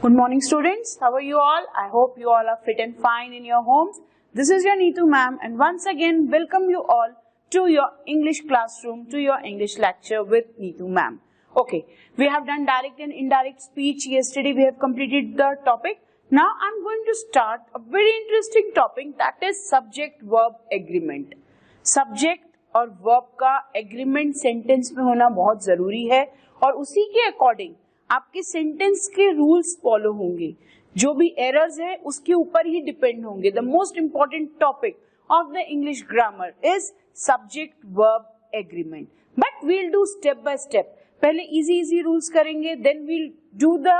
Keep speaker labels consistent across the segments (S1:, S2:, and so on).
S1: Good morning students, how are you all? I hope you all are fit and fine in your homes. This is your Neetu ma'am and once again welcome you all to your English classroom, to your English lecture with Neetu ma'am. Okay, we have done direct and indirect speech yesterday. We have completed the topic. Now I'm going to start a very interesting topic, that is subject verb agreement. Subject और verb का agreement sentence में होना बहुत जरूरी है और उसी के अकॉर्डिंग आपके सेंटेंस के रूल्स फॉलो होंगे. जो भी एरर्स है उसके ऊपर ही डिपेंड होंगे. The most important topic of the English grammar is subject verb agreement. But we'll do step by step. पहले इजी रूल्स करेंगे, then we'll do the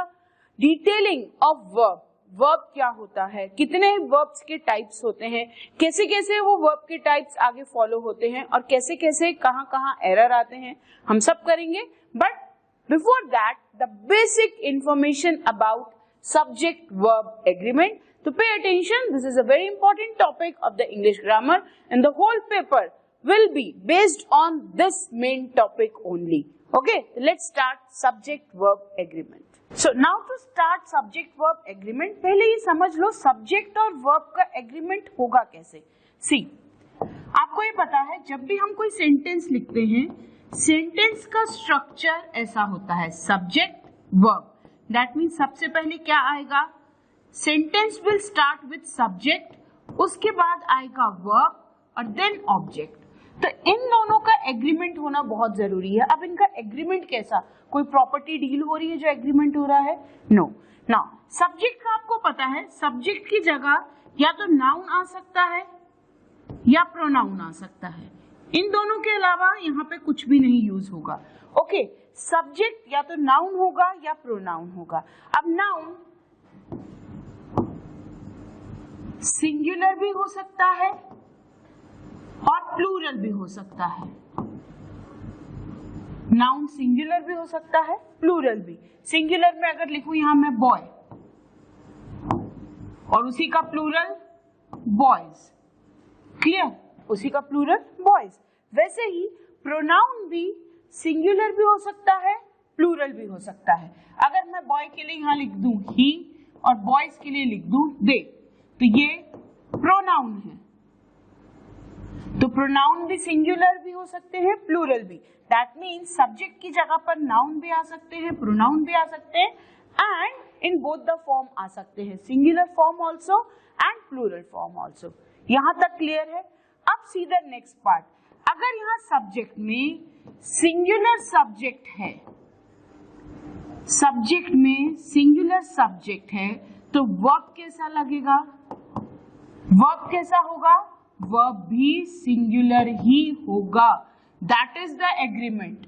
S1: detailing of verb. Verb क्या होता है, कितने वर्ब्स के टाइप्स होते हैं, कैसे कैसे वो वर्ब के टाइप्स आगे फॉलो होते हैं और कैसे कैसे कहाँ एरर आते हैं, हम सब करेंगे. But before that, the basic information about subject verb agreement. So pay attention, this is a very important topic of the English grammar and the whole paper will be based on this main topic only. Okay, let's start subject verb agreement. So now to start subject verb agreement, पहले ये समझ लो subject और verb का agreement होगा कैसे. See, आपको ये पता है जब भी हम कोई sentence लिखते हैं, सेंटेंस का स्ट्रक्चर ऐसा होता है सब्जेक्ट वर्ब. दैट मीन्स सबसे पहले क्या आएगा, sentence will start with subject, उसके बाद आएगा वर्ब और देन ऑब्जेक्ट. तो इन दोनों का एग्रीमेंट होना बहुत जरूरी है. अब इनका एग्रीमेंट कैसा, कोई प्रॉपर्टी डील हो रही है जो एग्रीमेंट हो रहा है? नो. नाउ सब्जेक्ट का आपको पता है, सब्जेक्ट की जगह या तो नाउन आ सकता है या प्रोनाउन आ सकता है. इन दोनों के अलावा यहाँ पे कुछ भी नहीं यूज होगा. ओके, सब्जेक्ट या तो नाउन होगा या प्रोनाउन होगा. अब नाउन सिंगुलर भी हो सकता है और प्लूरल भी हो सकता है. नाउन सिंगुलर भी हो सकता है, प्लूरल भी. सिंगुलर में अगर लिखूं यहां मैं बॉय और उसी का प्लूरल बॉयज. क्लियर, उसी का प्लूरल बॉयज. वैसे ही प्रोनाउन भी सिंगुलर भी हो सकता है, प्लूरल भी हो सकता है. अगर मैं बॉय के लिए यहां लिख दूं ही और बॉयज के लिए लिख दूं दे, तो ये प्रोनाउन है. तो प्रोनाउन भी सिंगुलर भी हो सकते हैं, प्लूरल भी. दैट मीन्स सब्जेक्ट की जगह पर नाउन भी आ सकते हैं, प्रोनाउन भी आ सकते हैं and in both the form आ सकते हैं, singular form also and plural form also. यहां तक क्लियर है. अब सीधा नेक्स्ट पार्ट, अगर यहां सब्जेक्ट में सिंगुलर सब्जेक्ट है, सब्जेक्ट में सिंगुलर सब्जेक्ट है, तो वर्ब कैसा लगेगा, वर्ब कैसा होगा, वर्ब भी सिंगुलर ही होगा. दैट इज द एग्रीमेंट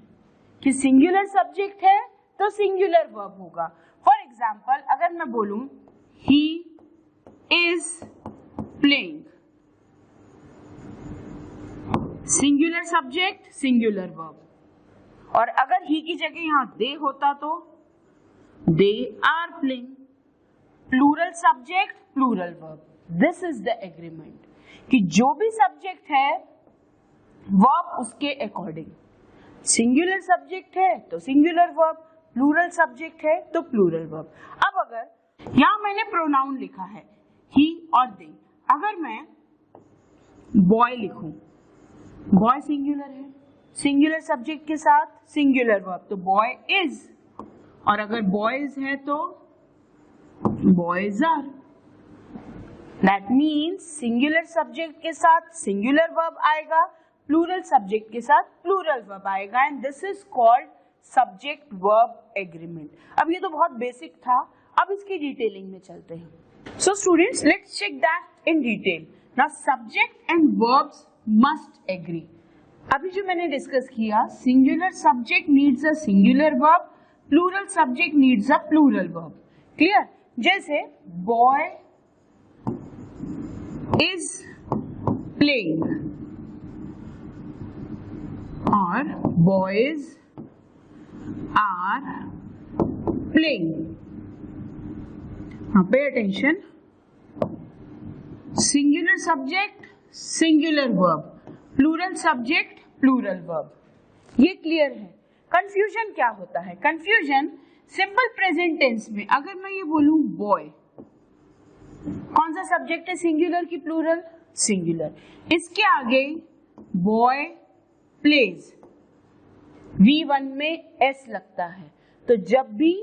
S1: कि सिंगुलर सब्जेक्ट है तो सिंगुलर वर्ब होगा. फॉर एग्जाम्पल अगर मैं बोलूं he is playing, singular subject singular verb. और अगर ही की जगह यहां दे होता तो they are playing, plural subject plural verb. This is the agreement कि जो भी सब्जेक्ट है वर्ब उसके अकॉर्डिंग. सिंगुलर सब्जेक्ट है तो सिंगुलर वर्ब, प्लूरल सब्जेक्ट है तो प्लूरल वर्ब. अब अगर यहां मैंने प्रोनाउन लिखा है ही और दे, अगर मैं बॉय लिखूं, बॉय सिंगुलर है, सिंगुलर सब्जेक्ट के साथ सिंगुलर वर्ब, तो बॉय इज. और अगर बॉयज है तो boys are. That means singular subject के साथ सिंगुलर वर्ब आएगा, प्लूरल सब्जेक्ट के साथ प्लूरल वर्ब आएगा and this is called subject verb agreement. अब ये तो बहुत बेसिक था, अब इसकी डिटेलिंग में चलते हैं. So students, let's check that in detail. Now subject and verbs must agree. अभी जो मैंने डिस्कस किया, singular subject needs a singular verb, plural subject needs a plural verb. Clear? जैसे बॉय इज प्लेइंग और boys are playing. Pay attention, singular subject singular verb, plural subject plural verb. ये clear है. Confusion क्या होता है? Confusion simple present tense में अगर मैं ये बोलूं बॉय, कौन सा सब्जेक्ट है, सिंगुलर की प्लूरल, सिंगुलर। इसके आगे बॉय प्लेज, V1 में S लगता है, तो जब भी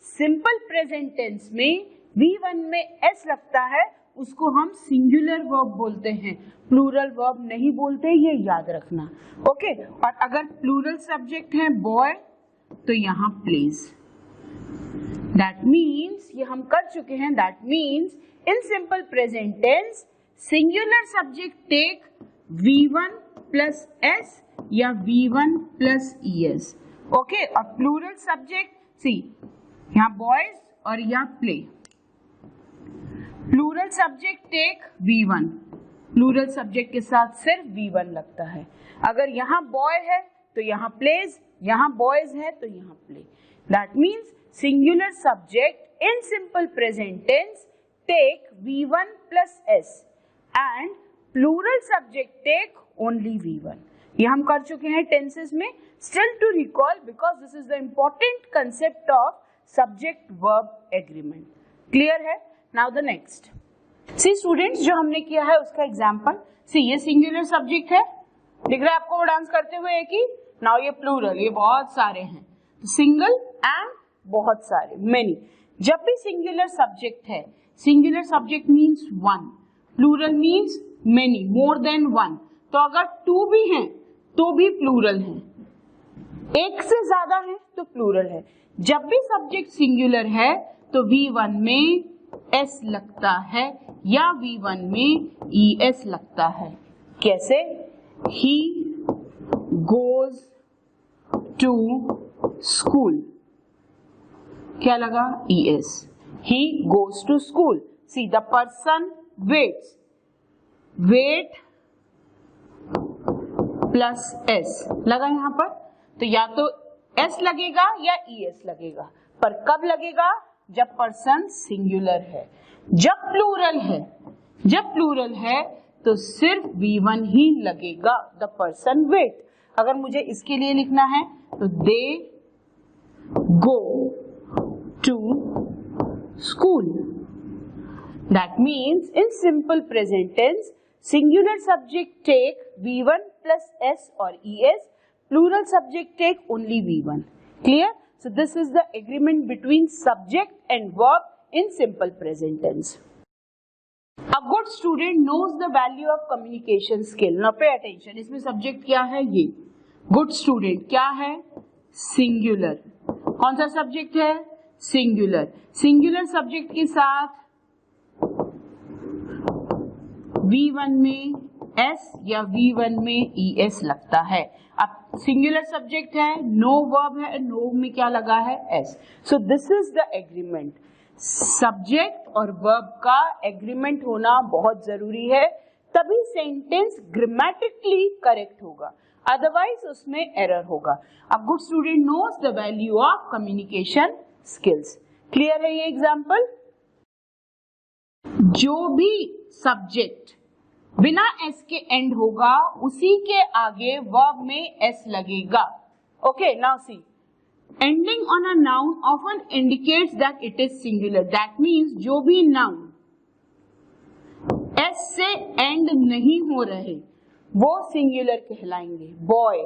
S1: सिंपल प्रेजेंट टेंस में V1 में S लगता है उसको हम सिंगुलर वर्ब बोलते हैं, प्लूरल वर्ब नहीं बोलते, ये याद रखना। ओके, और अगर प्लूरल सब्जेक्ट है बॉय तो यहाँ प्लेज। दैट मीन्स, ये हम कर चुके हैं, that means in simple present tense singular subject take V1 plus S या V1 प्लस ES। ओके, और प्लूरल सब्जेक्ट, सी यहाँ बॉयज और यहाँ play, plural subject take V1, plural subject के साथ सिर्फ V1 लगता है। अगर यहाँ बॉय है तो यहाँ प्लेज, यहाँ बॉयज है तो यहाँ play. That means singular subject in simple present tense take V1 plus S and plural subject take only V1। ये हम कर चुके हैं टेंसेस में। Still to recall because this is the important concept of subject verb agreement. Clear है? Now the next, see students, जो हमने किया है उसका एग्जाम्पल। सी ये सिंगुलर सब्जेक्ट है, दिख रहा है आपको वो डांस करते हुए एक ही। नाउ ये प्लूरल, ये बहुत सारे हैं, तो सिंगल एंड बहुत सारे, मेनी। जब भी सिंगुलर सब्जेक्ट है, singular subject means one, plural means many, more than one. तो अगर टू भी हैं तो भी प्लूरल है, एक से ज्यादा है तो प्लूरल है। जब भी सब्जेक्ट सिंगुलर है तो V1 में S लगता है या V1 में ES लगता है। कैसे? He goes to school, क्या लगा? ES। He goes to school। See the person waits, wait plus S लगा यहाँ पर, तो या तो S लगेगा या ES लगेगा, पर कब लगेगा? जब पर्सन सिंगुलर है। जब प्लूरल है तो सिर्फ V1 ही लगेगा, द पर्सन वेट। अगर मुझे इसके लिए लिखना है तो they go to school. That means in simple present tense singular subject take V1 plus S और ES, plural subject take only V1. Clear? So this is the agreement between subject and verb in simple present tense. A good student knows the value of communication skill. Now pay attention. इसमें subject क्या है? ये good student क्या है? Singular. कौन सा subject है? Singular. Singular subject के साथ V1 में S या V1 में ES लगता है। अब सिंगुलर सब्जेक्ट है, नो वर्ब है, नो में क्या लगा है? S। So this is the agreement. Subject और वर्ब का एग्रीमेंट होना बहुत जरूरी है, तभी सेंटेंस ग्रामेटिकली करेक्ट होगा, अदरवाइज उसमें एरर होगा। A good student knows the value of communication skills. Clear है ये एग्जाम्पल? जो भी सब्जेक्ट बिना S के एंड होगा उसी के आगे वर्ब में S लगेगा। Okay, now C, ending on a noun often indicates that it is singular. That means जो भी नाउन S से एंड नहीं हो रहे वो सिंगुलर कहलाएंगे। Boy,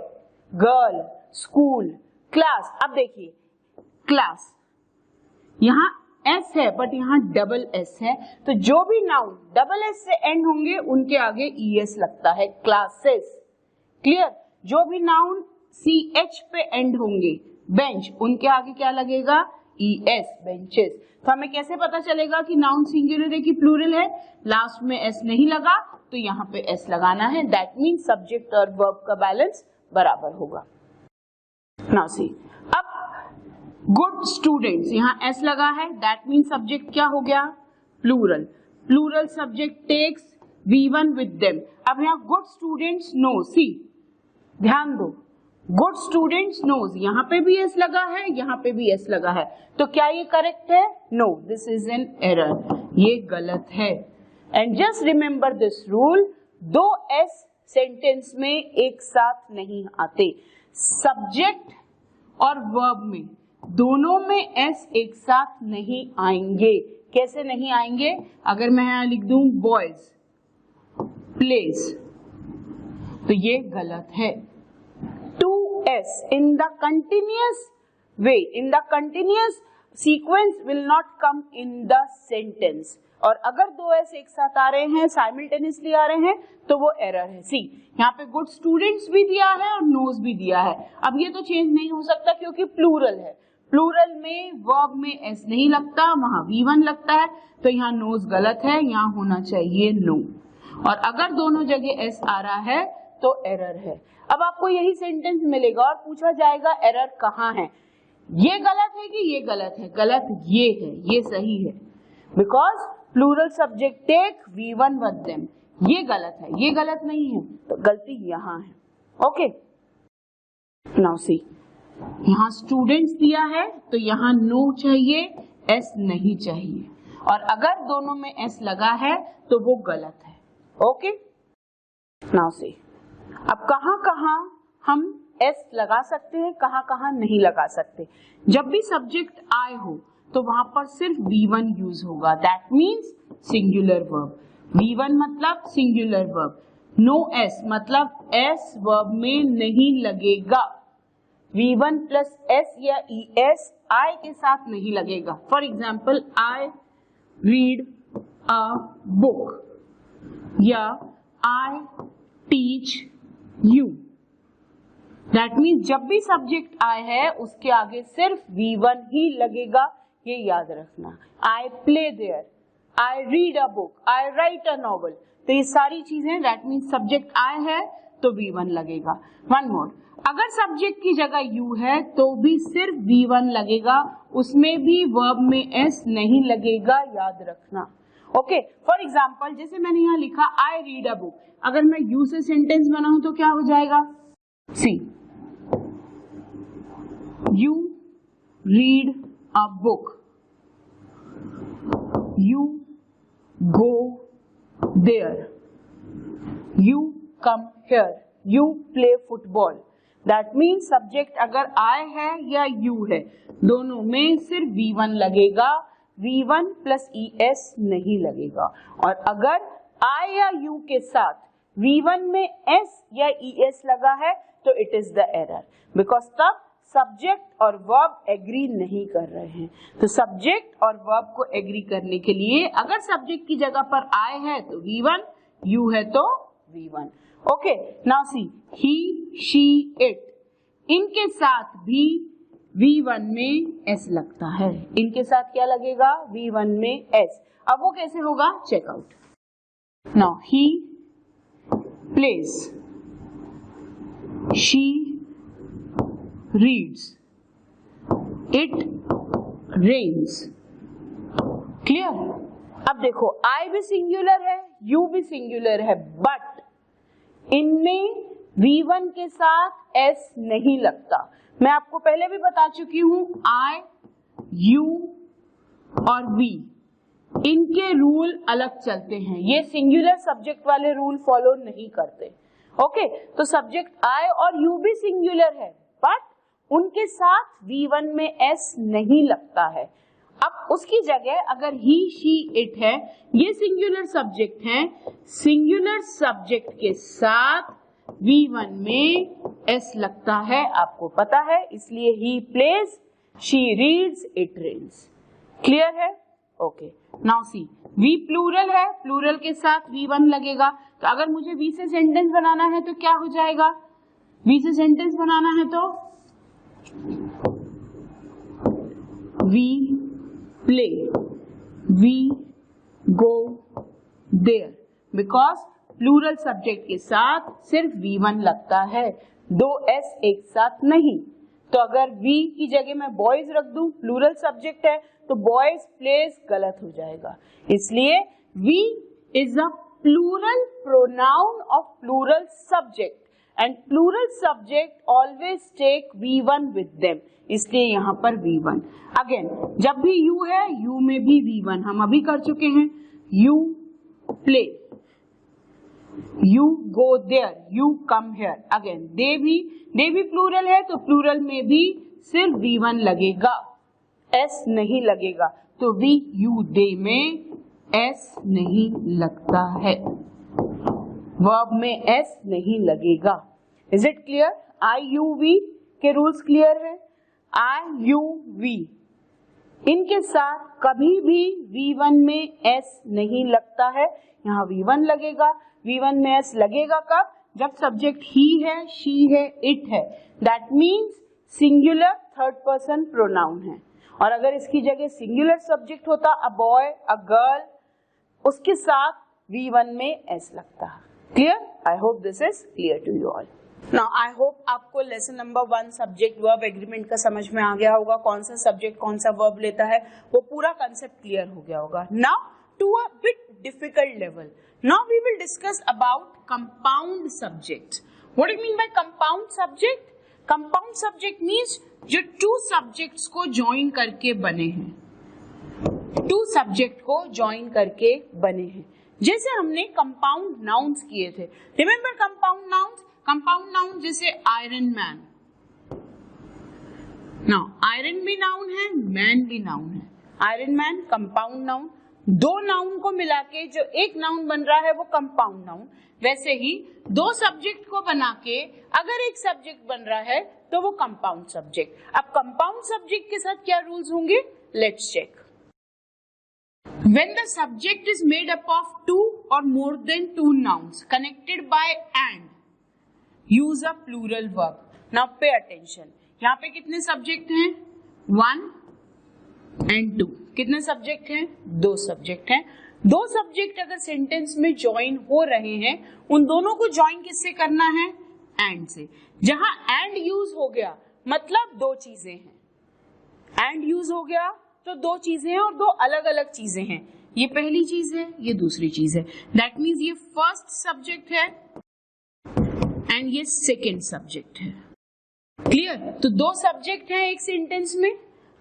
S1: girl, school, class. अब देखिए क्लास, यहाँ S है बट यहाँ डबल S है, तो जो भी नाउन डबल S से एंड होंगे उनके आगे ES लगता है, क्लासेस। क्लियर? जो भी नाउन CH पे एंड होंगे, बेंच, उनके आगे क्या लगेगा? ES, benches. तो हमें कैसे पता चलेगा कि नाउन सिंगुलर है कि प्लूरल है? लास्ट में S नहीं लगा तो यहाँ पे S लगाना है। दैट मीन्स सब्जेक्ट और वर्ब का बैलेंस बराबर होगा। नाउ सी, अब गुड स्टूडेंट्स, यहाँ S लगा है, दैट मीन सब्जेक्ट क्या हो गया? Plural. Plural subject takes V1 with them. अब यहाँ गुड स्टूडेंट्स नो, सी ध्यान दो, गुड स्टूडेंट्स नोज, यहाँ पे भी S लगा है, यहाँ पे भी S लगा है, तो क्या ये करेक्ट है? No, this is an error, ये गलत है। And just remember this rule, दो S सेंटेंस में एक साथ नहीं आते। सब्जेक्ट और वर्ब में दोनों में एस एक साथ नहीं आएंगे। कैसे नहीं आएंगे? अगर मैं यहां लिख दूं बॉयज प्लेज तो ये गलत है। Two S in the continuous way, in the continuous sequence will not come in the sentence. और अगर दो एस एक साथ आ रहे हैं, साइमल्टेनियसली आ रहे हैं, तो वो एरर है। सी यहाँ पे गुड स्टूडेंट्स भी दिया है और नोज भी दिया है। अब ये तो चेंज नहीं हो सकता क्योंकि प्लूरल है। प्लूरल में वर्ब में एस नहीं लगता, वहां V1 लगता है, तो यहाँ नोज गलत है, यहाँ होना चाहिए नो। और अगर दोनों जगह एस आ रहा है तो एरर है। अब आपको यही सेंटेंस मिलेगा और पूछा जाएगा एरर कहाँ है। ये गलत है कि ये गलत है? गलत ये है, ये सही है। Because plural subject take V1 with them. ये गलत है, ये गलत नहीं है, तो गलती यहाँ है। ओके, नाउ सी, यहाँ स्टूडेंट्स दिया है तो यहाँ नो चाहिए, एस नहीं चाहिए। और अगर दोनों में एस लगा है तो वो गलत है। ओके, नाउ सी, अब कहाँ कहाँ हम एस लगा सकते हैं, कहाँ कहाँ नहीं लगा सकते। जब भी सब्जेक्ट आए हो तो वहां पर सिर्फ V1 यूज होगा, that means singular verb. V1 मतलब सिंगुलर वर्ब। नो एस मतलब एस वर्ब में नहीं लगेगा। V1 प्लस एस या ES आई के साथ नहीं लगेगा। For example, I read a book या I teach you. That means जब भी सब्जेक्ट आए है उसके आगे सिर्फ V1 ही लगेगा, ये याद रखना। I play there, I read a book, I write a novel, तो ये सारी चीजें दैट मीन्स सब्जेक्ट आए है तो V1 लगेगा। वन मोर, अगर सब्जेक्ट की जगह यू है तो भी सिर्फ V1 लगेगा, उसमें भी वर्ब में एस नहीं लगेगा, याद रखना। ओके, फॉर एग्जाम्पल जैसे मैंने यहाँ लिखा आई रीड अ बुक, अगर मैं यू से सेंटेंस बनाऊं तो क्या हो जाएगा? See, you read a book, you go there, you come here, you play football। That means subject अगर I है या you है, दोनों में सिर्फ V1 लगेगा, V1 प्लस ES नहीं लगेगा। और अगर I या you के साथ V1 में S या ES लगा है तो it is the error, because तब सब्जेक्ट और वर्ब एग्री नहीं कर रहे हैं। तो सब्जेक्ट और वर्ब को एग्री करने के लिए अगर सब्जेक्ट की जगह पर आई है तो V1, यू है तो V1। Okay, now C, he, she, it, इनके साथ भी V1 में एस लगता है। इनके साथ क्या लगेगा? V1 में एस। अब वो कैसे होगा? Check out. Now he plays, she reads, it rains। Clear? अब देखो, I भी सिंगुलर है, you भी सिंगुलर है, बट इनमें V1 के साथ S नहीं लगता। मैं आपको पहले भी बता चुकी हूं, I, you और we, इनके रूल अलग चलते हैं। ये सिंगुलर सब्जेक्ट वाले रूल फॉलो नहीं करते। ओके, तो सब्जेक्ट I और you भी सिंगुलर है, बट उनके साथ V1 में S नहीं लगता है। अब उसकी जगह अगर ही, शी, इट है, ये सिंगुलर सब्जेक्ट है, सिंगुलर सब्जेक्ट के साथ V1 में S लगता है, आपको पता है, इसलिए he plays, she reads, it rains. Clear है? Okay, now see, V plural है, प्लूरल के साथ V1 लगेगा। तो अगर मुझे V से सेंटेंस बनाना है तो क्या हो जाएगा? V से सेंटेंस बनाना है तो we play, we go there, because plural subject के साथ सिर्फ V1 लगता है, दो S एक साथ नहीं। तो अगर V की जगह मैं बॉयज रख दूं, प्लूरल सब्जेक्ट है, तो बॉयज प्लेज गलत हो जाएगा। इसलिए V is a plural pronoun of plural subject and plural subject always take V1 with them, इसलिए यहाँ पर V1। अगेन, जब भी you है, you में भी V1 हम अभी कर चुके हैं। You play, you go there, you come here। Again, they भी प्लूरल है, तो प्लूरल में भी सिर्फ V1 लगेगा, S नहीं लगेगा। तो वी यू दे में S नहीं लगता है, वर्ब में S नहीं लगेगा। Is it clear? I you we के रूल्स क्लियर है? आई यू वी इनके साथ कभी भी V1 में S नहीं लगता है, यहाँ V1 लगेगा। V1 में S लगेगा कब? जब सब्जेक्ट ही है, शी है, इट है, that means singular third person pronoun है। और अगर इसकी जगह सिंगुलर सब्जेक्ट होता, अ बॉय, अ गर्ल, उसके साथ V1 में S लगता है। Clear? I hope this is clear to you all. Now I hope आपको lesson number 1 subject verb agreement का समझ में आ गया होगा, कौन सा सब्जेक्ट कौन सा वर्ब लेता है, वो पूरा कंसेप्ट क्लियर हो गया होगा। Now to a bit difficult level, now we will discuss about compound subject. What do you mean by compound subject? Compound subject means जो टू सब्जेक्ट्स को ज्वाइन करके बने हैं, टू सब्जेक्ट को ज्वाइन करके बने हैं। जैसे हमने कंपाउंड नाउन्स किए थे, remember compound nouns? Compound noun जैसे आयरन मैन, नाउ आयरन भी नाउन है, मैन भी नाउन है। आयरन मैन कंपाउंड नाउन, दो नाउन को मिला के जो एक नाउन बन रहा है वो कंपाउंड नाउन। वैसे ही दो सब्जेक्ट को बना के अगर एक सब्जेक्ट बन रहा है तो वो कंपाउंड सब्जेक्ट। अब कंपाउंड सब्जेक्ट के साथ क्या रूल्स होंगे, let's check. When the subject is made up of two or more than two nouns connected by and, use a plural verb. Now pay attention. यहाँ पे कितने सब्जेक्ट हैं? 1 and 2. कितने सब्जेक्ट हैं? 2 सब्जेक्ट हैं। दो सब्जेक्ट अगर सेंटेंस में ज्वाइन हो रहे हैं, उन दोनों को ज्वाइन किससे करना है? एंड से। जहां एंड यूज हो गया मतलब दो चीजें हैं। एंड यूज हो गया तो दो चीजें हैं और दो अलग अलग चीजें हैं। ये पहली चीज है, ये दूसरी चीज है। दैट मीन्स ये फर्स्ट सब्जेक्ट है एंड ये सेकेंड सब्जेक्ट है। क्लियर? तो दो सब्जेक्ट हैं एक सेंटेंस में।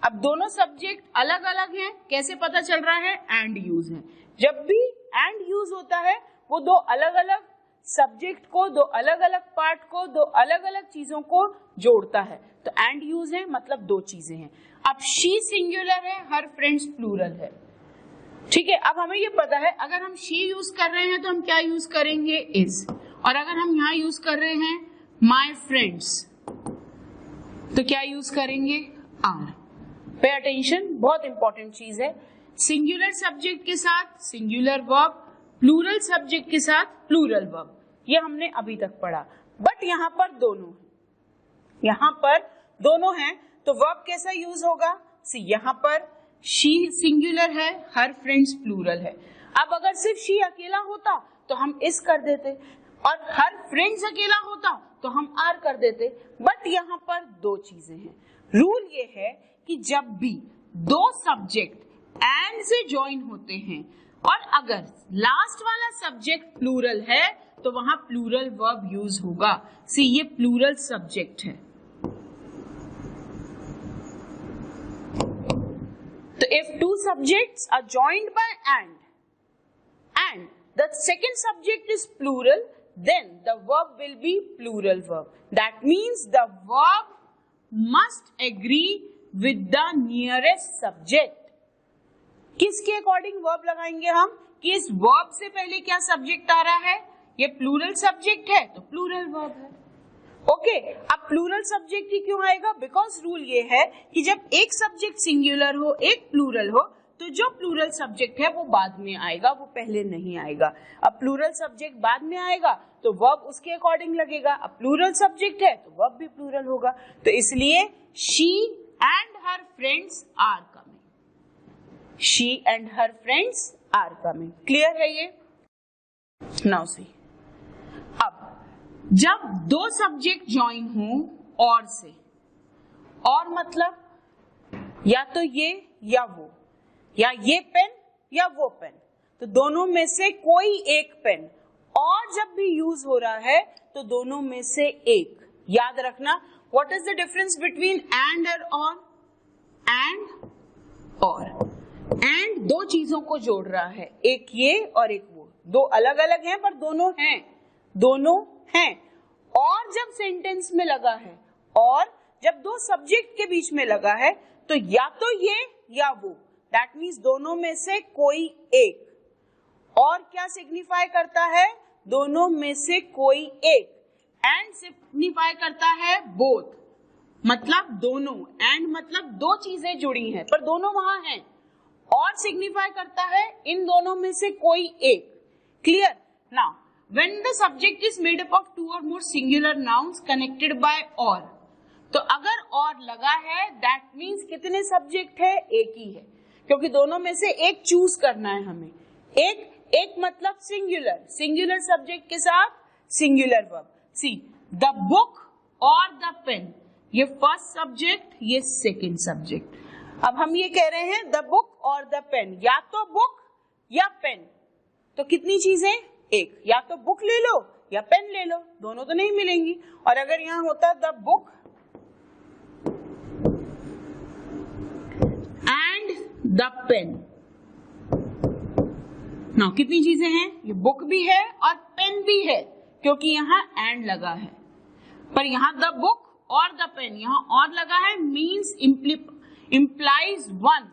S1: अब दोनों सब्जेक्ट अलग अलग हैं, कैसे पता चल रहा है? एंड यूज है। जब भी एंड यूज होता है वो दो अलग अलग सब्जेक्ट को, दो अलग अलग पार्ट को, दो अलग अलग चीजों को जोड़ता है। तो एंड यूज है मतलब दो चीजें हैं। अब शी सिंगुलर है, हर फ्रेंड्स प्लूरल है। ठीक है, अब हमें ये पता है अगर हम शी यूज कर रहे हैं तो हम क्या यूज करेंगे? इज। और अगर हम यहां यूज कर रहे हैं माई फ्रेंड्स तो क्या यूज करेंगे? आर। पे अटेंशन, बहुत इंपॉर्टेंट चीज है। सिंगुलर सब्जेक्ट के साथ सिंगुलर वर्ब, प्लूरल सब्जेक्ट के साथ प्लूरल वर्ब, ये हमने अभी तक पढ़ा। बट यहां पर दोनों है, यहां पर दोनों हैं तो वर्ब कैसा यूज होगा? सी, यहां पर शी सिंगुलर है, हर फ्रेंड्स प्लूरल है। अब अगर सिर्फ शी अकेला होता तो हम इस कर देते और हर फ्रेंड्स अकेला होता तो हम आर कर देते। बट यहां पर दो चीजें हैं। रूल ये है कि जब भी दो सब्जेक्ट एंड से ज्वाइन होते हैं और अगर लास्ट वाला सब्जेक्ट प्लूरल है तो वहां प्लूरल वर्ब यूज होगा। सी, ये प्लूरल सब्जेक्ट है। तो if two subjects are joined by and the second subject is plural, then the verb will be plural verb. That means the verb must agree with the nearest subject. किसके according verb लगाएंगे हम? कि इस verb से पहले क्या subject आ रहा है? ये प्लूरल सब्जेक्ट है तो प्लूरल वर्ब है। ओके, अब प्लूरल सब्जेक्ट ही क्यों आएगा? बिकॉज रूल ये है कि जब एक सब्जेक्ट सिंगुलर हो, एक प्लूरल हो, तो जो प्लूरल सब्जेक्ट है वो बाद में आएगा, वो पहले नहीं आएगा। अब प्लूरल सब्जेक्ट बाद में आएगा तो वर्ब उसके अकॉर्डिंग लगेगा। अब प्लूरल सब्जेक्ट है तो वर्ब भी प्लूरल होगा। तो इसलिए she and her friends are coming, she and her friends are coming. Clear है ये? नाउ सी, अब जब दो सब्जेक्ट ज्वाइन हो और से, और मतलब या तो ये या वो, या ये पेन या वो पेन, तो दोनों में से कोई एक पेन, और जब भी यूज हो रहा है तो दोनों में से एक। याद रखना, what is the difference between and और? एंड और, एंड दो चीजों को जोड़ रहा है, एक ये और एक वो। दो अलग अलग हैं पर दोनों हैं, दोनों हैं। और जब सेंटेंस में लगा है और जब दो सब्जेक्ट के बीच में लगा है तो या तो ये या वो, दैट मीन्स दोनों में से कोई एक। और क्या सिग्निफाई करता है? दोनों में से कोई एक। एंड सिग्निफाई करता है बोथ, मतलब दोनों। एंड मतलब दो चीजें जुड़ी हैं पर दोनों वहां हैं। और सिग्निफाई करता है इन दोनों में से कोई एक। Clear? Now when the subject is made up of 2 or more singular nouns connected by or, तो अगर और लगा है दैट मीन्स कितने सब्जेक्ट है? एक ही है, क्योंकि दोनों में से एक चूज करना है हमें। एक मतलब सिंगुलर, सिंगुलर सब्जेक्ट के साथ singular verb. See the book और द पेन, ये फर्स्ट सब्जेक्ट, ये सेकंड सब्जेक्ट। अब हम ये कह रहे हैं द बुक और द पेन, या तो बुक या पेन। तो कितनी चीजें? एक। या तो बुक ले लो या पेन ले लो, दोनों तो नहीं मिलेंगी। और अगर यहां होता the book and the pen, now कितनी चीजें हैं? ये बुक भी है और पेन भी है, क्योंकि यहाँ एंड लगा है। पर यहाँ द बुक और द पेन, यहाँ और लगा है, मीन्स implies वन।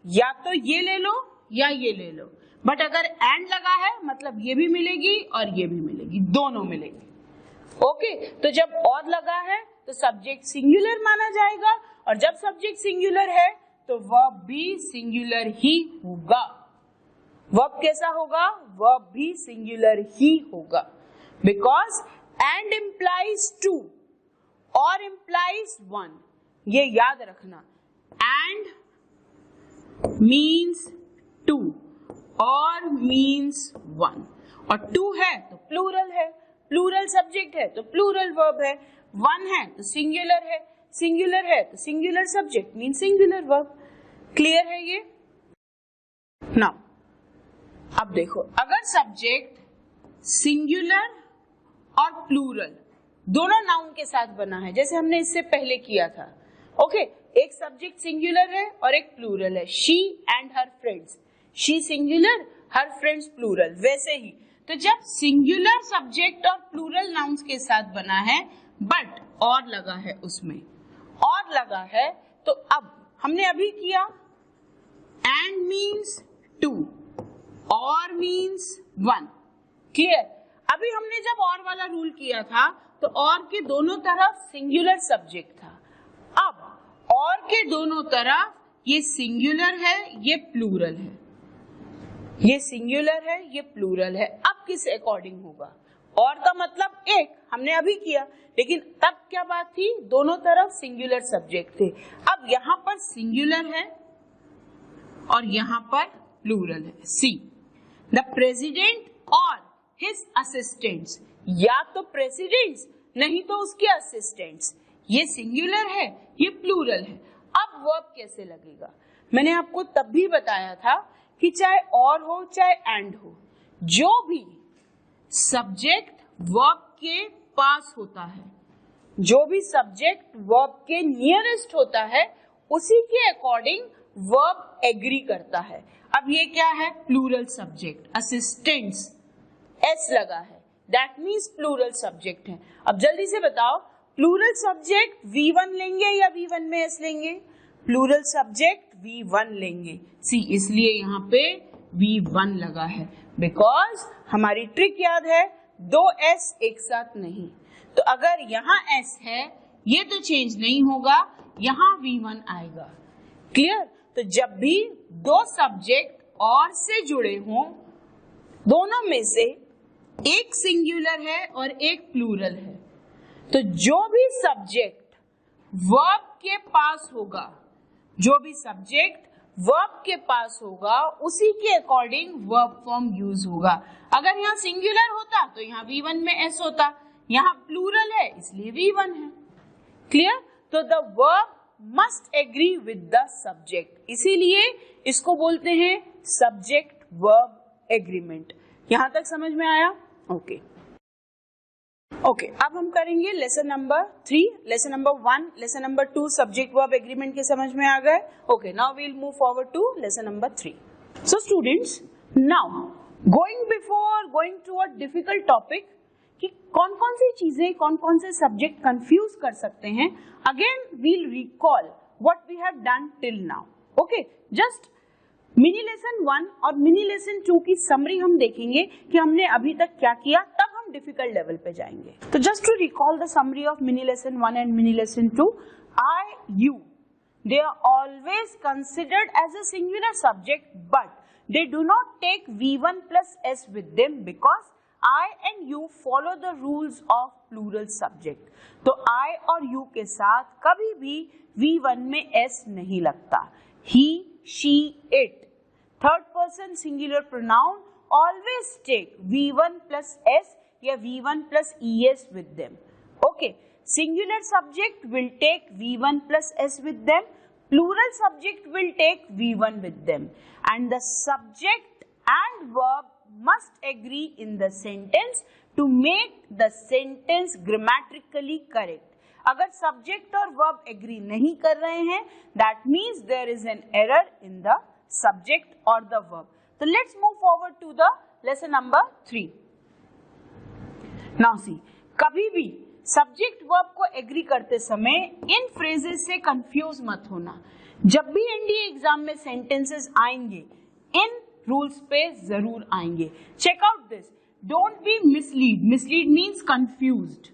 S1: या तो ये ले लो या ये ले लो, बट अगर एंड लगा है मतलब ये भी मिलेगी और ये भी मिलेगी, दोनों मिलेंगे। ओके, तो जब और लगा है तो सब्जेक्ट सिंगुलर माना जाएगा, और जब सब्जेक्ट सिंगुलर है तो वर्ब भी सिंगुलर ही होगा। वर्ब कैसा होगा? वर्ब भी सिंगुलर ही होगा, बिकॉज एंड implies टू और implies वन। ये याद रखना, एंड मीन्स टू और मीन्स वन, और टू है तो प्लूरल है, प्लूरल सब्जेक्ट है तो प्लूरल वर्ब है, वन है तो सिंगुलर है, सिंगुलर है तो singular subject mean singular verb. Clear है ये? नाउ अब देखो, अगर सब्जेक्ट सिंगुलर और प्लूरल दोनों नाउन के साथ बना है, जैसे हमने इससे पहले किया था। ओके, एक सब्जेक्ट सिंगुलर है और एक प्लूरल है, she and her friends. She singular, her friends plural. वैसे ही तो जब सिंगुलर सब्जेक्ट और प्लूरल नाउन्स के साथ बना है बट और लगा है, उसमें और लगा है, तो अब हमने अभी किया एंड मीन्स टू और मीन्स वन। क्लियर? अभी हमने जब और वाला रूल किया था तो और के दोनों तरफ सिंगुलर सब्जेक्ट था। अब और के दोनों तरफ ये सिंगुलर है, ये प्लूरल है, ये सिंगुलर है, ये प्लूरल है। अब किस अकॉर्डिंग होगा? और का मतलब एक, हमने अभी किया, लेकिन तब क्या बात थी? दोनों तरफ सिंगुलर सब्जेक्ट थे। अब यहाँ पर सिंगुलर है और यहाँ पर प्लूरल है। सी द प्रेसिडेंट और हिज असिस्टेंट्स, या तो प्रेसिडेंट्स नहीं तो उसके असिस्टेंट्स। ये सिंगुलर है, ये प्लूरल है। अब वर्ब कैसे लगेगा? मैंने आपको तब भी बताया था कि चाहे और हो चाहे एंड हो, जो भी सब्जेक्ट वर्ब के पास होता है, जो भी सब्जेक्ट वर्ब के नियरेस्ट होता है, उसी के अकॉर्डिंग वर्ब एग्री करता है। अब ये क्या है? प्लूरल सब्जेक्ट, असिस्टेंट्स, एस लगा है, दैट मीन्स प्लूरल सब्जेक्ट है। अब जल्दी से बताओ, प्लूरल सब्जेक्ट V1 लेंगे या V1 में S लेंगे? प्लूरल सब्जेक्ट V1 लेंगे। सी इसलिए यहाँ पे V1 लगा है, बिकॉज हमारी ट्रिक याद है, दो S एक साथ नहीं। तो अगर यहाँ S है, ये तो चेंज नहीं होगा, यहाँ V1 आएगा। क्लियर? तो जब भी दो सब्जेक्ट और से जुड़े हों, दोनों में से एक सिंगुलर है और एक प्लूरल है, तो जो भी सब्जेक्ट वर्ब के पास होगा, जो भी सब्जेक्ट वर्ब के पास होगा, उसी के अकॉर्डिंग वर्ब फॉर्म यूज होगा। अगर यहाँ सिंगुलर होता तो यहाँ V1 में S होता, यहाँ प्लूरल है इसलिए V1 है। क्लियर? तो the verb must agree with the subject, इसीलिए इसको बोलते हैं सब्जेक्ट वर्ब एग्रीमेंट। यहां तक समझ में आया? ओके ओके, अब हम करेंगे lesson number 3, lesson number 1, lesson number 2 subject verb agreement के समझ में आ गए। Okay, now we will move forward to lesson number 3। So students, now going before going to a difficult topic, कि कौन कौन सी चीजें, कौन कौन से सब्जेक्ट कंफ्यूज कर सकते हैं. Again we'll recall what we have done till now. Okay, just mini lesson 1 और मिनी लेसन 2 की समरी हम देखेंगे कि हमने अभी तक क्या किया, तब हम डिफिकल्ट लेवल पे जाएंगे. तो just to recall the summary of mini lesson 1 and mini lesson 2, I, you, they are always considered as a singular subject, but they do not take V1 plus S with them because I and you follow the rules of plural subject. तो I और you के साथ कभी भी V1 में S नहीं लगता. He, she, it. Third person singular pronoun always take V1 plus S या V1 plus ES with them. Okay. Singular subject will take V1 plus S with them. Plural subject will take V1 with them. And the subject and verb must agree in the sentence to make the sentence grammatically correct. अगर subject और verb agree नहीं कर रहे हैं, that means there is an error in the subject or the verb. So let's move forward to the lesson number 3. Now see, कभी भी subject verb को agree करते समय इन फ्रेजेस से कंफ्यूज मत होना. जब भी एनडीए एग्जाम में सेंटेंसेस आएंगे, इन रूल्स पे जरूर आएंगे. Check out this. Don't be mislead. Mislead means confused.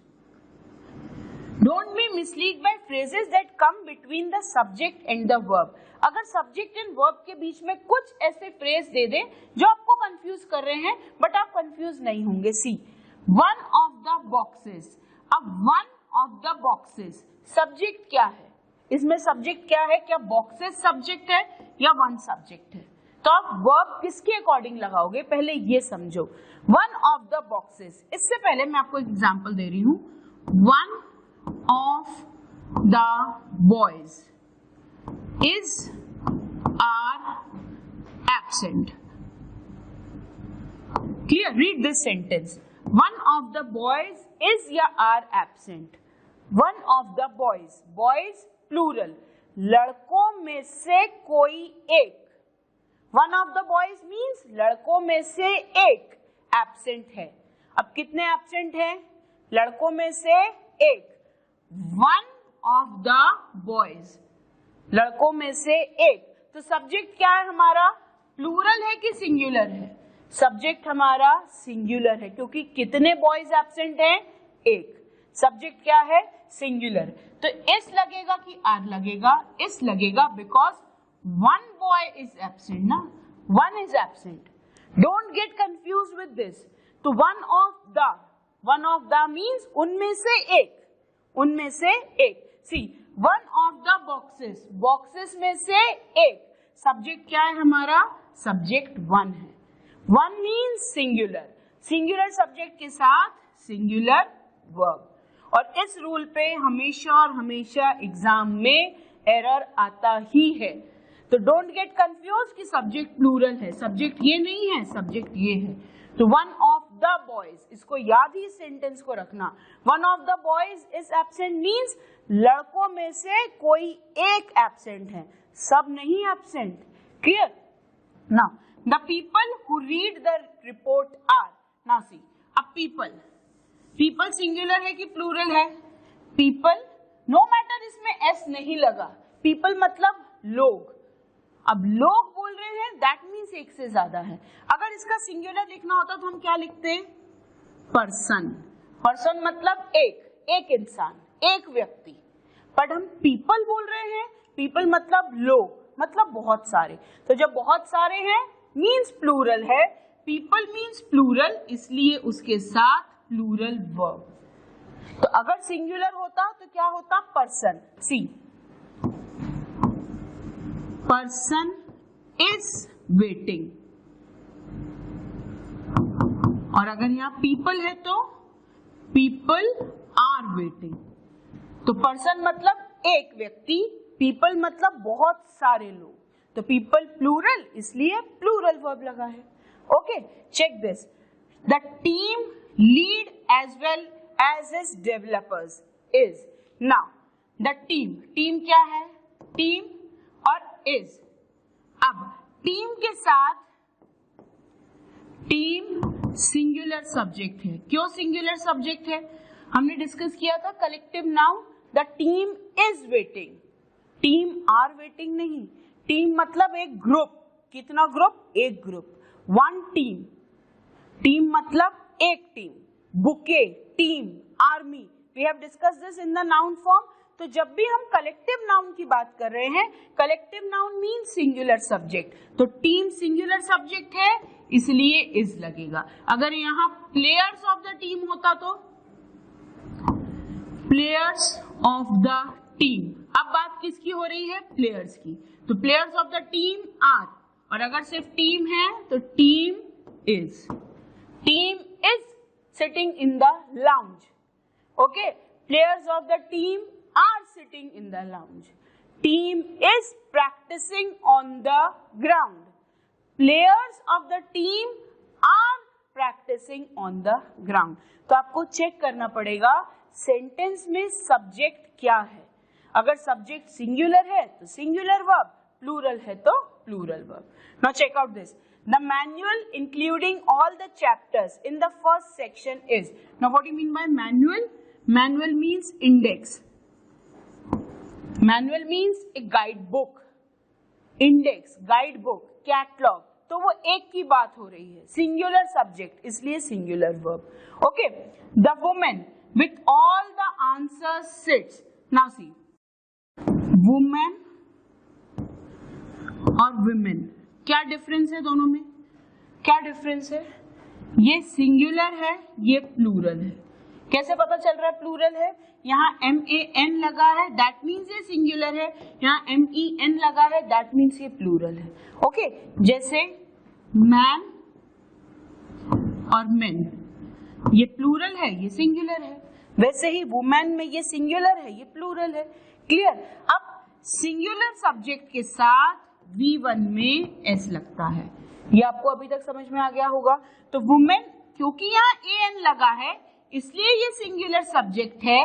S1: Don't be mislead by phrases that come between the subject and the verb. अगर सब्जेक्ट एंड वर्ब के बीच में कुछ ऐसे फ्रेज दे दे जो आपको कंफ्यूज कर रहे हैं, बट आप कंफ्यूज नहीं होंगे. सी, वन ऑफ द बॉक्सेस. अब one of the boxes subject क्या है? इसमें सब्जेक्ट क्या है? क्या बॉक्सेस सब्जेक्ट है या वन सब्जेक्ट है? तो आप वर्ब किसके अकॉर्डिंग लगाओगे, पहले ये समझो. One of the boxes. इससे पहले मैं आपको एग्जांपल दे रही हूं. One of the boys is are absent. Clear? Read this sentence. One of the boys is या are absent. One of the boys. Boys plural. लड़कों में से कोई एक. One of the boys means लड़कों में से एक absent है. अब कितने absent हैं? लड़कों में से एक. One of the boys. लड़कों में से एक. तो सब्जेक्ट क्या है हमारा? प्लूरल है कि सिंगुलर है? सब्जेक्ट हमारा सिंगुलर है क्योंकि कितने बॉयज एब्सेंट हैं? एक. सब्जेक्ट क्या है? सिंगुलर. तो इस लगेगा कि आर लगेगा? इस लगेगा because one boy is absent ना. One is absent. Don't get confuse with this. तो वन ऑफ द मीन्स उनमें से एक. उनमें से एक. See, one of the boxes. Boxes में से एक. सब्जेक्ट क्या है हमारा? सब्जेक्ट वन है. One means singular. Singular subject के साथ सिंगुलर वर्ब. और इस रूल पे हमेशा और हमेशा एग्जाम में एरर आता ही है. तो डोंट गेट कंफ्यूज कि सब्जेक्ट प्लूरल है. सब्जेक्ट ये नहीं है, सब्जेक्ट ये है. तो वन ऑफ द बॉयज, इसको याद ही सेंटेंस को रखना. One of the boys is absent means लड़कों में से कोई एक एब्सेंट है, सब नहीं absent. Clear? Now the people who read the report are. Now see, अब people singular है कि plural है? people, no matter इसमें s नहीं लगा. people मतलब लोग. अब लोग बोल रहे हैं, that means एक से ज्यादा है. अगर इसका singular लिखना होता तो हम क्या लिखते? person. person मतलब एक इंसान, एक व्यक्ति. पर हम people बोल रहे हैं. people मतलब लोग, मतलब बहुत सारे. तो जब बहुत सारे हैं मीन्स प्लूरल है. पीपल मीन्स प्लूरल, इसलिए उसके साथ प्लूरल वर्ब. तो अगर सिंगुलर होता तो क्या होता? Person. See, person is waiting. और अगर यहाँ पीपल है तो पीपल आर वेटिंग. तो पर्सन मतलब एक व्यक्ति, पीपल मतलब बहुत सारे लोग. तो पीपल प्लूरल, इसलिए प्लूरल वर्ब लगा है. Okay, check this. The team lead as well as is developers is. Now the team क्या है? टीम और इज. अब टीम के साथ टीम सिंगुलर सब्जेक्ट है। क्यों सिंगुलर सब्जेक्ट है? हमने डिस्कस किया था collective noun, the team is waiting, team are waiting नहीं, टीम मतलब एक ग्रुप, कितना ग्रुप? एक ग्रुप, वन टीम, टीम मतलब एक team, bouquet, team, army, we have discuss this in the noun form. तो जब भी हम कलेक्टिव नाउन की बात कर रहे हैं, collective noun mean singular subject, तो टीम सिंगुलर सब्जेक्ट है इसलिए इज लगेगा। अगर यहाँ प्लेयर्स ऑफ द टीम होता तो प्लेयर्स ऑफ द टीम, अब बात किसकी हो रही है? प्लेयर्स की, तो players of the team are, और अगर सिर्फ टीम है तो team is sitting in the lounge, okay, players of the team are sitting in the lounge, team is practising on the ground, players of the team are practising on the ground. तो आपको check करना पड़ेगा sentence में subject क्या है। अगर subject singular है तो सिंगुलर वर्ब, प्लूरल है तो plural verb. Now check out this, the manual including all the chapters in the first section is, now what do you mean by manual? Manual means index, manual means a guide book, index, guide book, catalog, तो वो एक की बात हो रही है, singular subject इसलिए singular verb. Okay, the women with all the answers sits, now see, woman और women, क्या डिफरेंस है दोनों में? क्या डिफरेंस है? ये सिंगुलर है, ये प्लूरल है। कैसे पता चल रहा है प्लूरल है? यहाँ MAN लगा है, दैट मीन्स ये सिंगुलर है, यहाँ MEN लगा है, दैट मीन्स ये प्लूरल है। ओके, जैसे मैन और मेन, ये प्लूरल है, ये सिंगुलर है, वैसे ही वुमेन में ये सिंगुलर है, ये प्लूरल है। क्लियर? अब सिंगुलर सब्जेक्ट के साथ V1 में S लगता है, ये आपको अभी तक समझ में आ गया होगा। तो वुमेन, क्योंकि यहाँ AN लगा है इसलिए ये सिंगुलर सब्जेक्ट है,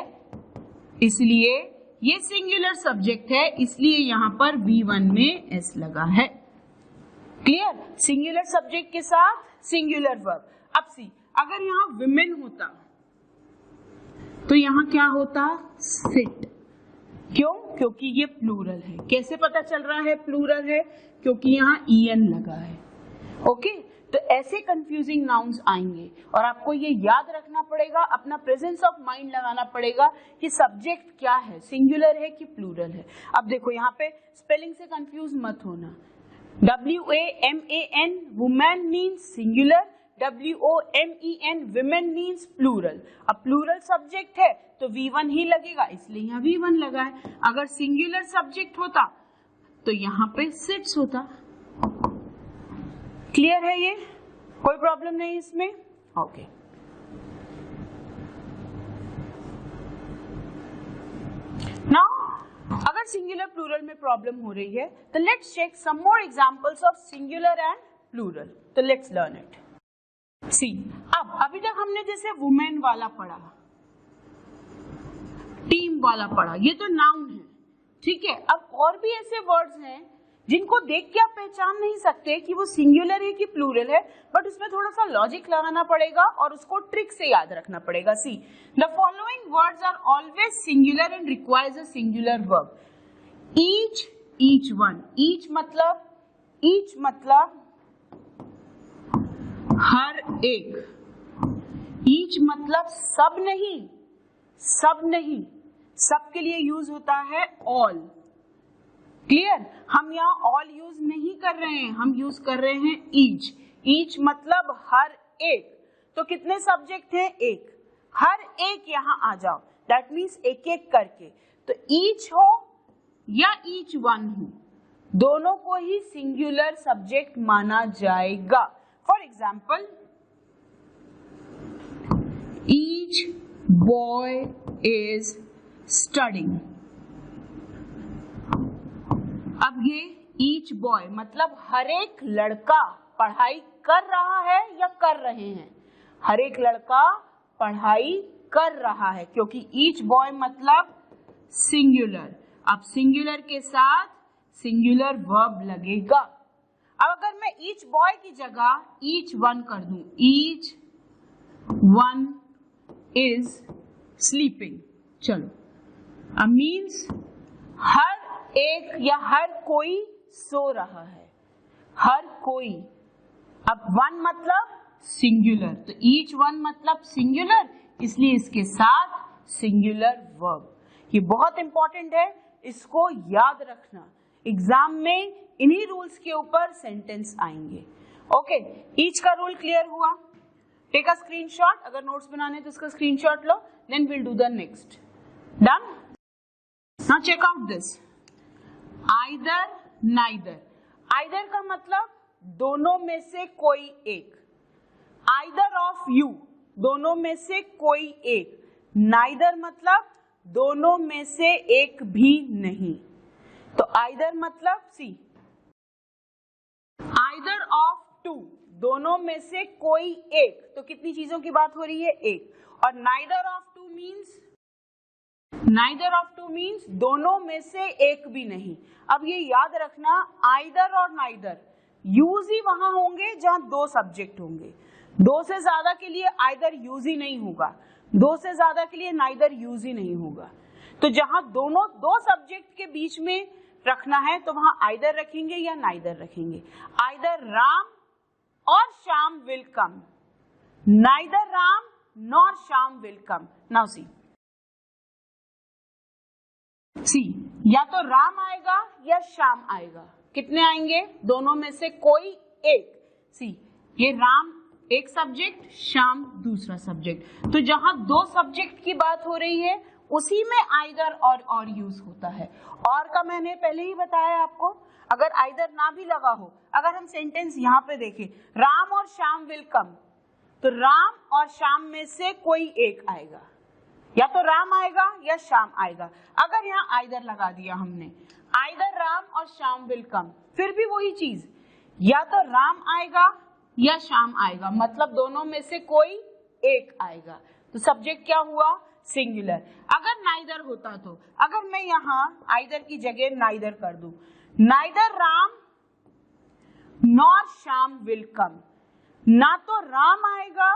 S1: इसलिए ये सिंगुलर सब्जेक्ट है, इसलिए यहाँ पर V1 में S लगा है। क्लियर? सिंगुलर सब्जेक्ट के साथ सिंगुलर वर्ब। अब सी, अगर यहाँ वुमेन होता तो यहाँ क्या होता? सिट। क्यों? क्योंकि ये प्लूरल है। कैसे पता चल रहा है प्लूरल है? क्योंकि यहाँ EN लगा है। ओके, तो ऐसे कंफ्यूजिंग नाउन्स आएंगे और आपको ये याद रखना पड़ेगा, अपना प्रेजेंस ऑफ माइंड लगाना पड़ेगा कि सब्जेक्ट क्या है, सिंगुलर है कि प्लूरल है। अब देखो यहाँ पे स्पेलिंग से कंफ्यूज मत होना, WAMAN women means singular, WOMEN women means plural। अब प्लूरल सब्जेक्ट है तो V1 ही लगेगा, इसलिए यहाँ V1 लगा है। अगर सिंगुलर सब्जेक्ट होता तो यहाँ पे सिट्स होता। क्लियर है? ये कोई प्रॉब्लम नहीं इसमें? ओके। नाउ अगर सिंगुलर प्लूरल में प्रॉब्लम हो रही है तो let's check some more examples of singular and plural. तो लेट्स लर्न इट। सी, अब अभी तक हमने जैसे वुमेन वाला पढ़ा, टीम वाला पढ़ा, ये तो नाउन है, ठीक है। अब और भी ऐसे वर्ड्स हैं जिनको देख के आप पहचान नहीं सकते कि वो सिंगुलर है कि प्लूरल है, बट उसमें थोड़ा सा लॉजिक लगाना पड़ेगा और उसको ट्रिक से याद रखना पड़ेगा। See, the following words are always singular and requires a singular verb. Each, each one, each मतलब हर एक, ईच मतलब सब नहीं, सब नहीं, सब के लिए यूज होता है ऑल। क्लियर? हम यहाँ ऑल यूज नहीं कर रहे हैं, हम यूज कर रहे हैं ईच। ईच मतलब हर एक, तो कितने सब्जेक्ट हैं? एक, हर एक यहाँ आ जाओ, दैट मीन्स एक एक करके। तो ईच हो या ईच वन हो, दोनों को ही सिंगुलर सब्जेक्ट माना जाएगा। For example, each boy is studying। अब ये each boy मतलब हर एक लड़का पढ़ाई कर रहा है या कर रहे हैं? हर एक लड़का पढ़ाई कर रहा है, क्योंकि each boy मतलब सिंगुलर। अब सिंगुलर के साथ सिंगुलर वर्ब लगेगा। अब अगर मैं ईच बॉय की जगह ईच वन कर दूं, ईच वन इज स्लीपिंग, चलो अब मीन्स हर एक या हर कोई सो रहा है, हर कोई। अब वन मतलब सिंगुलर, तो ईच वन मतलब सिंगुलर, इसलिए इसके साथ सिंगुलर वर्ब। ये बहुत इंपॉर्टेंट है, इसको याद रखना, एग्जाम में इन्हीं रूल्स के ऊपर सेंटेंस आएंगे। ओके, ईच का रूल क्लियर हुआ। टेक अ स्क्रीनशॉट, अगर नोट्स बनाने तो इसका स्क्रीनशॉट लो, then will do the next. Done? Now check out this, either neither. Either का मतलब दोनों में से कोई एक, आइदर ऑफ यू दोनों में से कोई एक, नाइदर मतलब दोनों में से एक भी नहीं। तो आइदर मतलब सी, आइदर ऑफ टू दोनों में से कोई एक, तो कितनी चीजों की बात हो रही है, एक। और neither of two means, neither of two means दोनों में से एक भी नहीं। अब ये याद रखना, आइदर और नाइदर यूज ही वहां होंगे जहां दो सब्जेक्ट होंगे, दो से ज्यादा के लिए आइदर यूज ही नहीं होगा, दो से ज्यादा के लिए नाइदर यूज ही नहीं होगा। तो जहां दोनों दो सब्जेक्ट के बीच में रखना है तो वहां आइदर रखेंगे या नाइदर रखेंगे। आइदर राम और Shyam will come, neither Ram nor Shyam will come. Now see, या तो राम आएगा या श्याम आएगा, कितने आएंगे, दोनों में से कोई एक। सी, ये राम एक सब्जेक्ट, श्याम दूसरा सब्जेक्ट, तो जहां दो सब्जेक्ट की बात हो रही है उसी में आइदर और यूज होता है। और का मैंने पहले ही बताया आपको, अगर आइदर ना भी लगा हो, अगर हम सेंटेंस यहाँ पे देखें, राम और श्याम विल कम, तो राम और श्याम में से कोई एक आएगा, या तो राम आएगा या श्याम आएगा। अगर यहाँ आइदर लगा दिया हमने, आइदर राम और श्याम विल कम, फिर भी वही चीज, या तो राम आएगा या श्याम आएगा, मतलब दोनों में से कोई एक आएगा। तो सब्जेक्ट क्या हुआ, सिंगुलर। अगर नाइदर होता तो, अगर मैं यहाँ आइदर की जगह नाइदर कर दूं, neither Ram nor Shyam will come, ना तो राम आएगा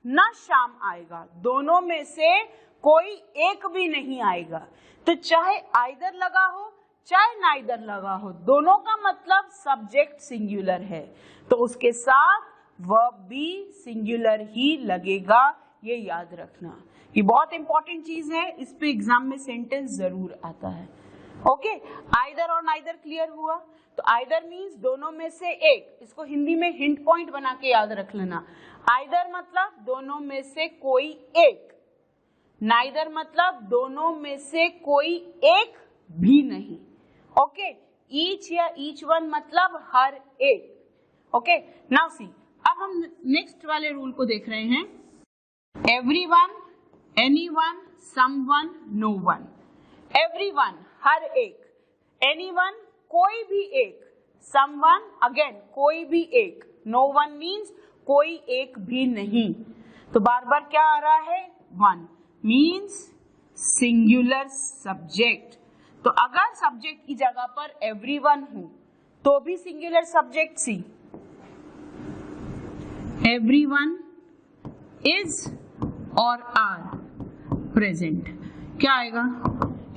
S1: ना श्याम आएगा, दोनों में से कोई एक भी नहीं आएगा। तो चाहे आइदर लगा हो चाहे नाइदर लगा हो, दोनों का मतलब सब्जेक्ट सिंगुलर है, तो उसके साथ वर्ब भी सिंगुलर ही लगेगा, ये याद रखना। ये बहुत इंपॉर्टेंट चीज है, इस पे एग्जाम में सेंटेंस जरूर आता है। ओके, आइदर और नाइदर क्लियर हुआ। तो आइदर मीन्स दोनों में से एक, इसको हिंदी में हिंट पॉइंट बना के याद रख लेना। आइदर मतलब दोनों में से कोई एक, नाइदर मतलब दोनों में से कोई एक भी नहीं। ओके, ईच या ईच वन मतलब हर एक। ओके, नाउ सी, अब हम नेक्स्ट वाले रूल को देख रहे हैं, everyone, anyone, someone, no one. Everyone हर एक, एनीवन कोई भी एक, समवन अगेन कोई भी एक, नोवन मीन्स कोई एक भी नहीं। तो बार बार क्या आ रहा है, वन मीन्स सिंगुलर सब्जेक्ट। तो अगर सब्जेक्ट की जगह पर एवरीवन हो तो भी singular subject. See, everyone is और आर प्रेजेंट, क्या आएगा,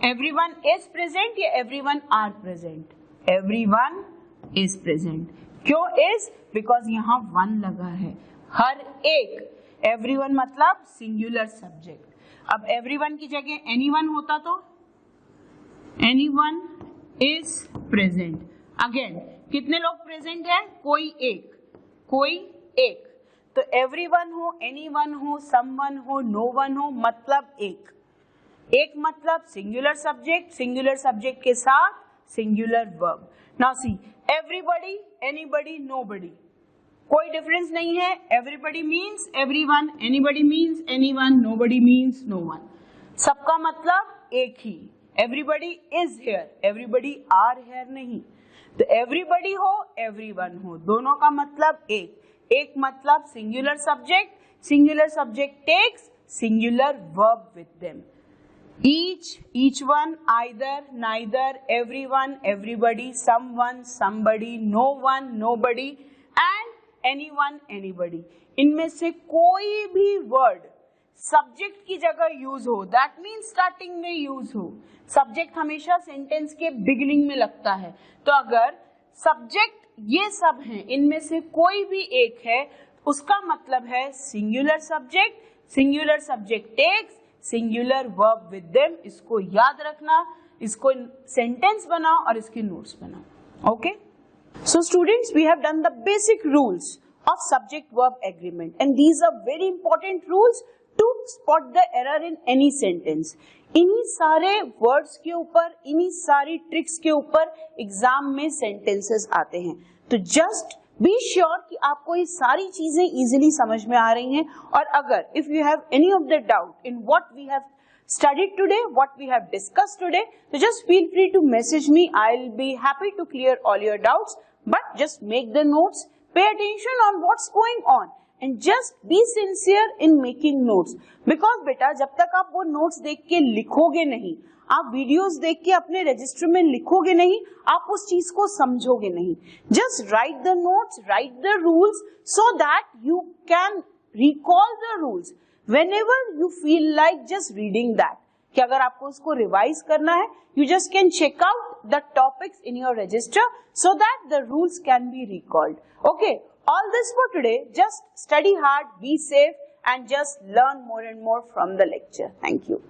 S1: एवरीवन इज प्रेजेंट या everyone are present, everyone is present. क्यों इज, बिकॉज यहाँ वन लगा है, हर एक, एवरीवन मतलब सिंगुलर सब्जेक्ट। अब एवरीवन की जगह एनीवन होता तो एनीवन इज प्रेजेंट, अगेन कितने लोग प्रेजेंट है, कोई एक, कोई एक। तो एवरीवन हो, एनीवन हो, समवन हो, नोवन हो, मतलब एक, एक मतलब सिंगुलर सब्जेक्ट, सिंगुलर सब्जेक्ट के साथ singular verb. Now see, everybody, anybody, nobody, कोई डिफरेंस नहीं है, everybody means everyone, anybody means anyone, nobody means no one, सबका मतलब एक ही। Everybody is here, everybody are here नहीं। तो एवरीबॉडी हो, एवरीवन हो, दोनों का मतलब एक, एक मतलब singular subject, singular subject takes singular verb with them. Each, each one, either, neither, everyone, everybody, someone, somebody, no one, nobody, anyone, anybody. इनमें से कोई भी वर्ड सब्जेक्ट की जगह यूज हो, दैट मीन्स स्टार्टिंग में यूज हो. सब्जेक्ट हमेशा सेंटेंस के बिगिनिंग में लगता है. तो अगर सब्जेक्ट ये सब हैं, इनमें से कोई भी एक है, उसका मतलब है singular subject, singular subject takes, singular verb with them. इसको याद रखना, इसको सेंटेंस बनाओ और इसके नोट्स बनाओ. Okay, so students, we have done the basic rules of subject verb agreement, and these are very important rules to spot the error in any sentence. इन्हीं सारे वर्ड्स के ऊपर, इन्हीं सारी ट्रिक्स के ऊपर एग्जाम में सेंटेंसेस आते हैं. तो जस्ट बी श्योर कि आपको ये सारी चीजें इजीली समझ में आ रही हैं. और अगर if you have any of the doubt in what we have studied today, what we have discussed today, so just feel free to message me. I'll be happy to clear all your doubts, but just make the notes, pay attention on what's going on, and just be sincere in making notes. Because बेटा जब तक आप वो notes देख के लिखोगे नहीं, आप videos देख के अपने register में लिखोगे नहीं, आप उस चीज को समझोगे नहीं. Just write the notes, write the rules, so that you can recall the rules whenever you feel like just reading that. कि अगर आपको उसको रिवाइज करना है, you just can check out the topics in your register so that the rules can be recalled. Okay, all this for today. Just study hard, be safe, and just learn more and more from the lecture. Thank you.